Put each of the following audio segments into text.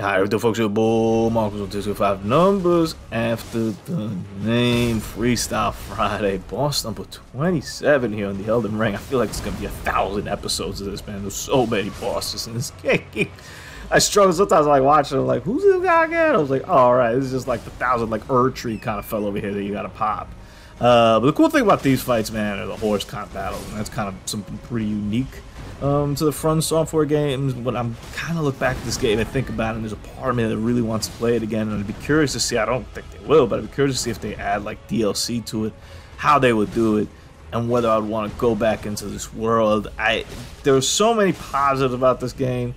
Alright, the folks here, Bull Marcus on 225 numbers after the name. Freestyle Friday, boss number 27 here on the Elden Ring. I feel like it's gonna be 1,000 episodes of this, man. There's so many bosses in this game. I struggle sometimes. I like watching it, like, who's this guy again? I was like, oh, alright, this is just like the 1,000 like Erdtree kind of fell over here that you gotta pop. But the cool thing about these fights, man, are the horse kind of battles, and that's kind of something pretty unique to the From Software games. When I'm kind of look back at this game and think about it, and there's a part of me that really wants to play it again, and I'd be curious to see. I don't think they will, but I'd be curious to see if they add like DLC to it, how they would do it, and whether I'd want to go back into this world. There's so many positives about this game.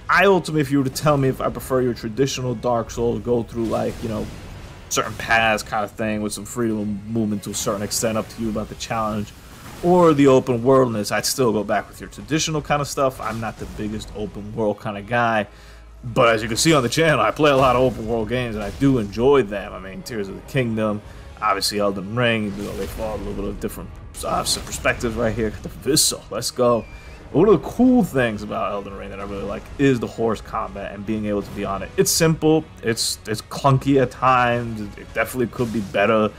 I ultimately, if you were to tell me if I prefer your traditional Dark Souls, go through like, you know, certain paths kind of thing with some freedom of movement to a certain extent, up to you about the challenge, or the open worldness, I'd still go back with your traditional kind of stuff. I'm not the biggest open world kind of guy, but as you can see on the channel, I play a lot of open world games and I do enjoy them. I mean, Tears of the Kingdom, obviously Elden Ring, even though they follow a little bit of different some perspectives right here. The Vissel, let's go. But one of the cool things about Elden Ring that I really like is the horse combat and being able to be on it. It's simple, it's clunky at times, it definitely could be better,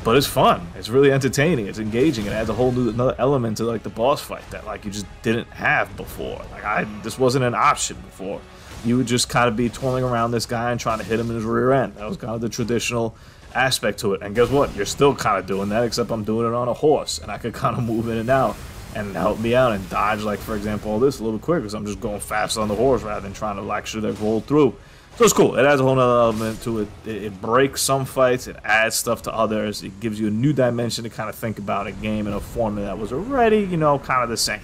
but it's fun. It's really entertaining. It's engaging. It adds a whole new another element to like the boss fight that like you just didn't have before. Like this wasn't an option before. You would just kind of be twirling around this guy and trying to hit him in his rear end. That was kind of the traditional aspect to it. And guess what? You're still kind of doing that, except I'm doing it on a horse, and I could kind of move in and out and help me out and dodge, like for example all this a little bit quicker because I'm just going fast on the horse rather than trying to like should have rolled through. So it's cool. It adds a whole nother element to it. It breaks some fights, it adds stuff to others, it gives you a new dimension to kind of think about a game in a format that was already, you know, kind of the same.